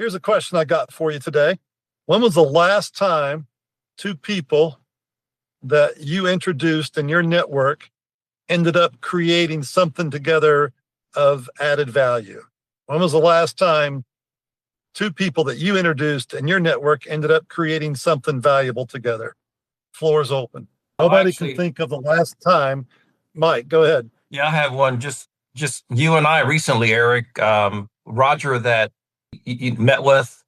Here's a question I got for you today. When was the last time two people that you introduced in your network ended up creating something together of added value? When was the last time two people that you introduced in your network ended up creating something valuable together? Floor is open. Nobody can think of the last time. Mike, go ahead. Yeah, I have one. Just you and I recently, Eric. Roger, that you met with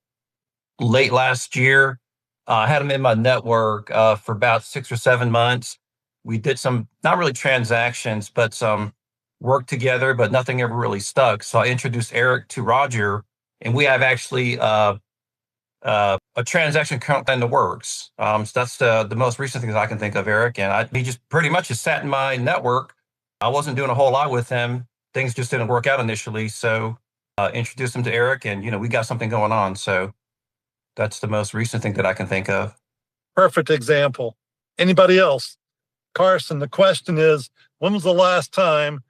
late last year. I had him in my network for about 6 or 7 months. We did some, not really transactions, but some work together, but nothing ever really stuck. So I introduced Eric to Roger, and we have actually a transaction currently in the works. So that's the most recent things I can think of, Eric. And he just pretty much just sat in my network. I wasn't doing a whole lot with him. Things just didn't work out initially. So introduced him to Eric, and we got something going on. So that's the most recent thing that I can think of. Perfect example. Anybody else? Carson, the question is, when was the last time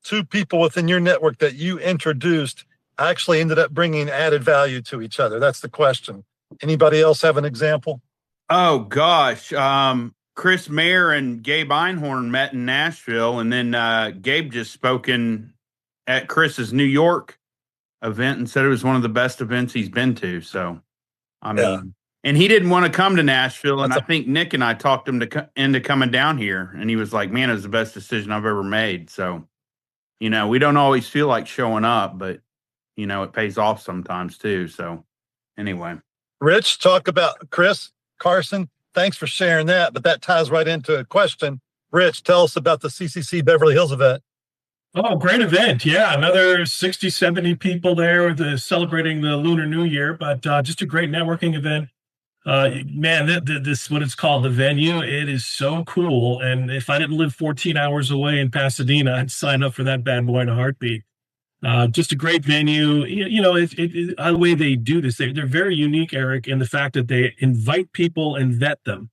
two people within your network that you introduced actually ended up bringing added value to each other? That's the question. Anybody else have an example? Oh, gosh. Chris Mayer and Gabe Einhorn met in Nashville, and then Gabe just spoken at Chris's New York event and said it was one of the best events he's been to. So, I mean, and he didn't want to come to Nashville, and I think Nick and I talked him into coming down here, and he was like, man, it was the best decision I've ever made. So, we don't always feel like showing up, but, it pays off sometimes too. So, anyway. Rich, talk about Chris, Carson. Thanks for sharing that, but that ties right into a question. Rich, tell us about the CCC Beverly Hills event. Oh, great event. Yeah, another 60, 70 people there celebrating the Lunar New Year, but just a great networking event. Man, this what it's called, the venue, it is so cool. And if I didn't live 14 hours away in Pasadena, I'd sign up for that bad boy in a heartbeat. Just a great venue. The way they do this, they're very unique, Eric, in the fact that they invite people and vet them.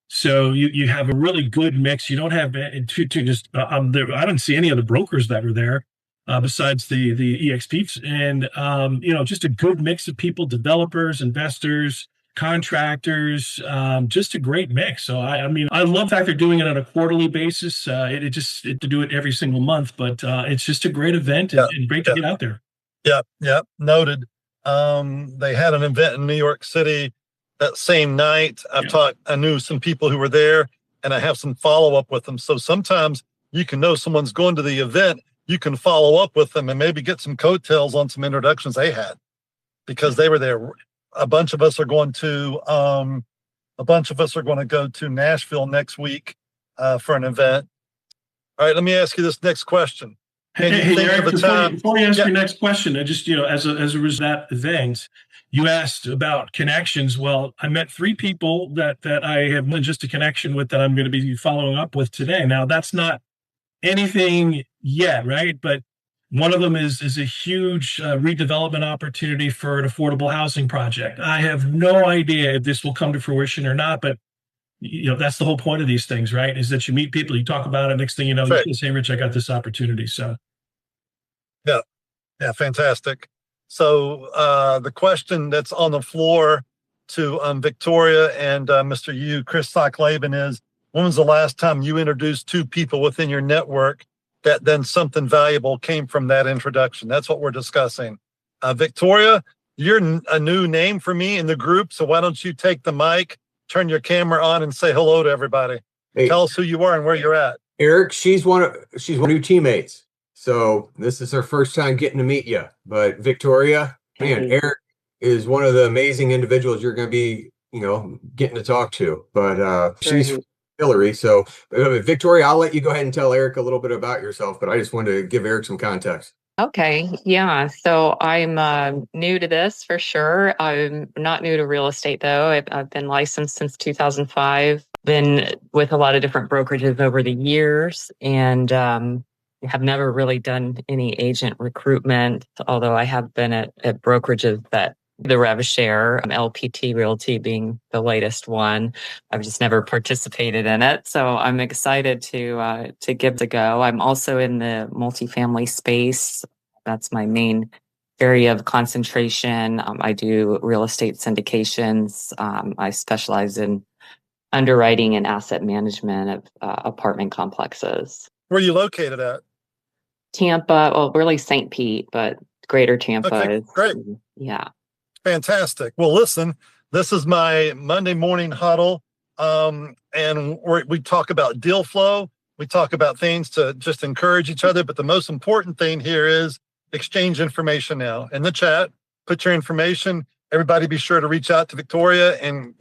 So you have a really good mix. You don't have I don't see any other brokers that were there besides the EXPs, and just a good mix of people, developers, investors, contractors, just a great mix. So I love the fact they're doing it on a quarterly basis. To do it every single month, but it's just a great event and great to get out there. Yep. Noted. They had an event in New York City that same night. I knew some people who were there, and I have some follow-up with them. So sometimes you can know someone's going to the event, you can follow up with them and maybe get some coattails on some introductions they had because they were there. A bunch of us are going to go to Nashville next week for an event. All right, let me ask you this next question. Hey, Eric, before you ask your next question, I just, as a result of that event, you asked about connections. Well, I met 3 people that I have just a connection with that I'm going to be following up with today. Now, that's not anything yet, right? But one of them is a huge redevelopment opportunity for an affordable housing project. I have no idea if this will come to fruition or not, but that's the whole point of these things, right? Is that you meet people, you talk about it, next thing you know, you say, Rich, I got this opportunity. So, yeah, fantastic. So the question that's on the floor to Victoria and Mr. Yu, Chris Sock-Laban, is, when was the last time you introduced 2 people within your network that then something valuable came from that introduction? That's what we're discussing. Victoria, you're a new name for me in the group, so why don't you take the mic, turn your camera on, and say hello to everybody. Hey, tell us who you are and where you're at. Eric, she's one of your teammates. So this is her first time getting to meet you. But Victoria, man, Eric is one of the amazing individuals you're going to be, getting to talk to. But she's Hillary. So Victoria, I'll let you go ahead and tell Eric a little bit about yourself, but I just wanted to give Eric some context. Okay. Yeah. So I'm new to this for sure. I'm not new to real estate, though. I've been licensed since 2005, been with a lot of different brokerages over the years, and have never really done any agent recruitment, although I have been at brokerages that the rev share, LPT Realty being the latest one. I've just never participated in it. So I'm excited to give it a go. I'm also in the multifamily space. That's my main area of concentration. I do real estate syndications. I specialize in underwriting and asset management of apartment complexes. Where are you located at? Tampa, well, really St. Pete, but Greater Tampa Okay, is great. Yeah. Fantastic. Well, listen, this is my Monday morning huddle. And we talk about deal flow. We talk about things to just encourage each other. But the most important thing here is exchange information now in the chat. Put your information. Everybody be sure to reach out to Victoria and,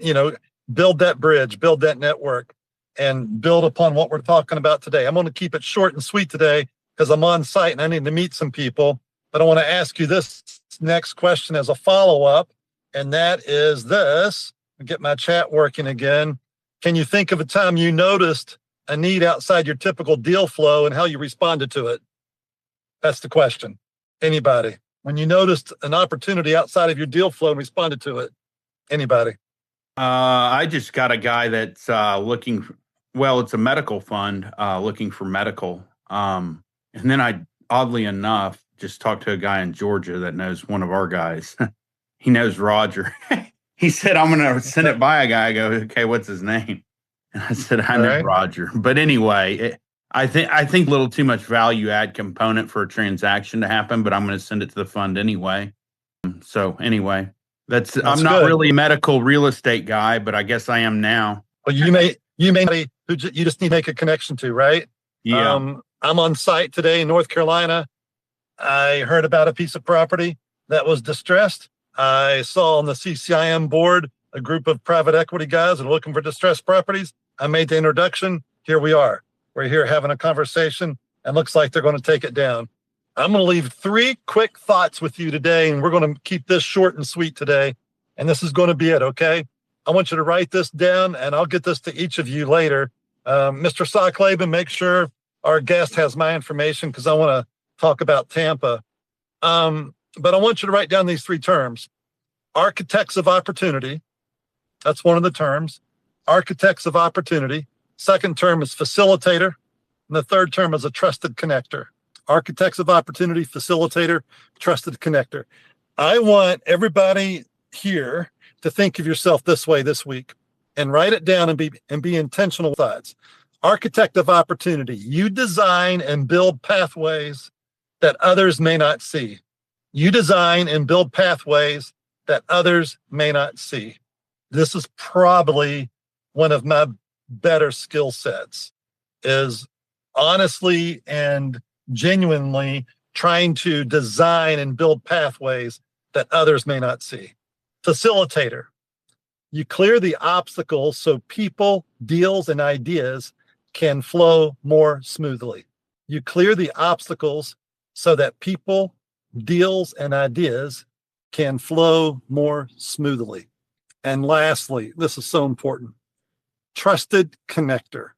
build that bridge, build that network, and build upon what we're talking about today. I'm going to keep it short and sweet today because I'm on site and I need to meet some people. But I want to ask you this next question as a follow-up, and that is this. Get my chat working again. Can you think of a time you noticed a need outside your typical deal flow and how you responded to it? That's the question. Anybody? When you noticed an opportunity outside of your deal flow and responded to it? Anybody? I just got a guy that's looking. Well, it's a medical fund looking for medical. And then I, oddly enough, just talked to a guy in Georgia that knows one of our guys. He knows Roger. He said, I'm going to send it by a guy. I go, okay, what's his name? And I said, I know Roger. But anyway, I think a little too much value add component for a transaction to happen, but I'm going to send it to the fund anyway. So anyway, that's I'm not good. really a medical real estate guy, but I guess I am now. Well, you may be who you just need to make a connection to, right? Yeah. I'm on site today in North Carolina. I heard about a piece of property that was distressed. I saw on the CCIM board a group of private equity guys that are looking for distressed properties. I made the introduction. Here we are. We're here having a conversation, and looks like they're going to take it down. I'm going to leave 3 quick thoughts with you today, and we're going to keep this short and sweet today. And this is going to be it, okay? I want you to write this down, and I'll get this to each of you later. Mr. Socklaben, make sure our guest has my information because I want to talk about Tampa. But I want you to write down these 3 terms. Architects of opportunity. That's one of the terms. Architects of opportunity. Second term is facilitator. And the third term is a trusted connector. Architects of opportunity, facilitator, trusted connector. I want everybody here to think of yourself this way this week and write it down and be intentional with thoughts. Architect of opportunity. You design and build pathways that others may not see. You design and build pathways that others may not see. This is probably one of my better skill sets, is honestly and genuinely trying to design and build pathways that others may not see. Facilitator. You clear the obstacles so people, deals, and ideas can flow more smoothly. You clear the obstacles so that people, deals, and ideas can flow more smoothly. And lastly, this is so important, trusted connector.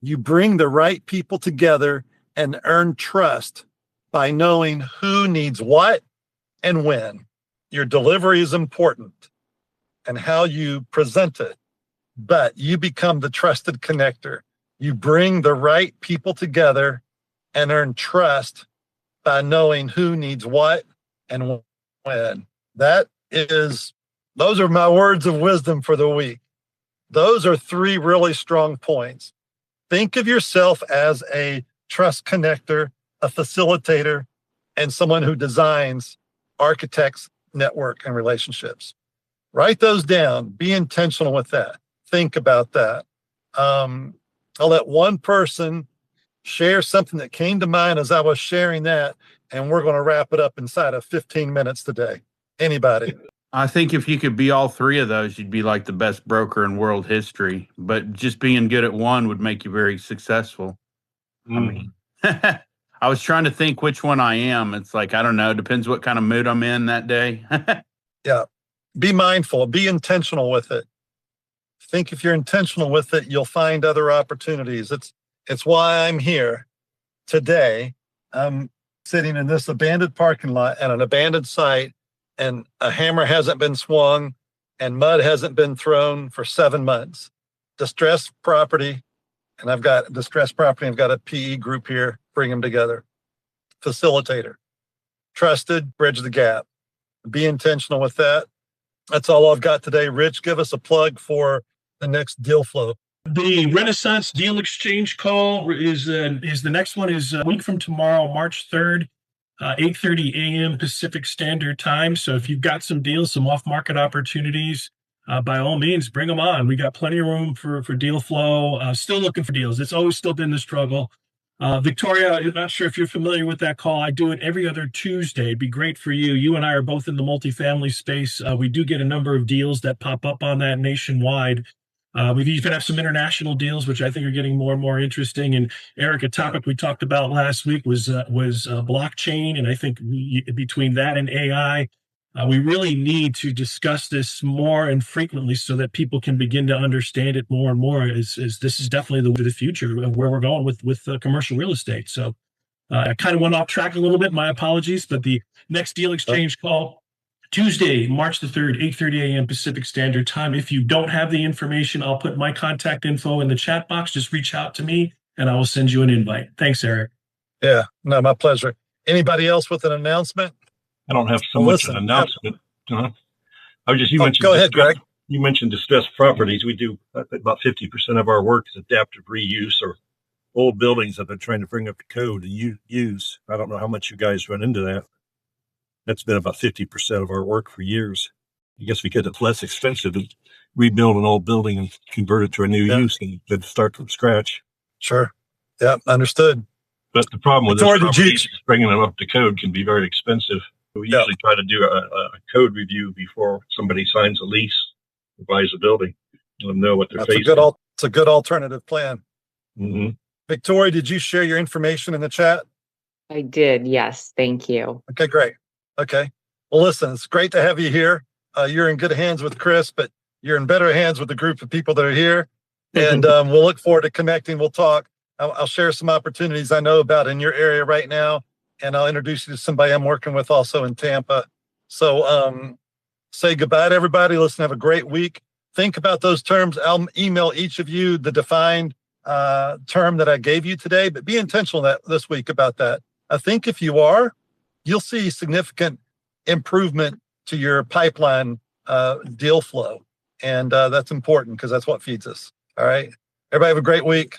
You bring the right people together and earn trust by knowing who needs what and when. Your delivery is important and how you present it, but you become the trusted connector. You bring the right people together and earn trust by knowing who needs what and when. Those are my words of wisdom for the week. Those are 3 really strong points. Think of yourself as a trust connector, a facilitator, and someone who designs, architects, network, and relationships. Write those down. Be intentional with that. Think about that. I'll let one person share something that came to mind as I was sharing that, and we're going to wrap it up inside of 15 minutes today. Anybody? I think if you could be all 3 of those, you'd be like the best broker in world history. But just being good at one would make you very successful. I mean, I was trying to think which one I am. It's like, I don't know. Depends what kind of mood I'm in that day. Yeah. Be mindful. Be intentional with it. Think if you're intentional with it, you'll find other opportunities. It's why I'm here today. I'm sitting in this abandoned parking lot at an abandoned site, and a hammer hasn't been swung and mud hasn't been thrown for 7 months. Distressed property, and I've got a PE group here, bring them together. Facilitator, trusted, bridge the gap. Be intentional with that. That's all I've got today. Rich, give us a plug for the next deal flow. The Renaissance Deal Exchange call is the next one is a week from tomorrow, March 3rd, 8:30 a.m. Pacific Standard Time. So if you've got some deals, some off-market opportunities, by all means, bring them on. We got plenty of room for deal flow. Still looking for deals. It's always still been the struggle. Victoria, I'm not sure if you're familiar with that call. I do it every other Tuesday. It'd be great for you. You and I are both in the multifamily space. We do get a number of deals that pop up on that nationwide. We've even have some international deals, which I think are getting more and more interesting. And Eric, a topic we talked about last week was blockchain. And I think between that and AI, we really need to discuss this more and frequently so that people can begin to understand it more and more. As this is definitely the future of where we're going with commercial real estate. So I kind of went off track a little bit. My apologies, but the next deal exchange call, Tuesday, March the 3rd, 8:30 a.m. Pacific Standard Time. If you don't have the information, I'll put my contact info in the chat box. Just reach out to me and I will send you an invite. Thanks, Eric. Yeah, no, my pleasure. Anybody else with an announcement? I don't have so much of an announcement. I was just, you mentioned, go ahead, Greg. You mentioned distressed properties. We do about 50% of our work is adaptive reuse or old buildings that they're trying to bring up to code and use. I don't know how much you guys run into that. That's been about 50% of our work for years. I guess because it's less expensive to rebuild an old building and convert it to a new use than to start from scratch. Sure. Yeah, understood. But the problem with this properties is bringing them up to code can be very expensive. We usually try to do a code review before somebody signs a lease or buys a building. Let them know what they're facing. It's a good alternative plan. Mm-hmm. Victoria, did you share your information in the chat? I did. Yes. Thank you. Okay, great. Okay. Well, listen, it's great to have you here. You're in good hands with Chris, but you're in better hands with the group of people that are here. And we'll look forward to connecting. We'll talk. I'll share some opportunities I know about in your area right now. And I'll introduce you to somebody I'm working with also in Tampa. So say goodbye to everybody. Listen, have a great week. Think about those terms. I'll email each of you the defined term that I gave you today, but be intentional this week about that. I think if you are, you'll see significant improvement to your pipeline deal flow. And that's important because that's what feeds us. All right. Everybody have a great week.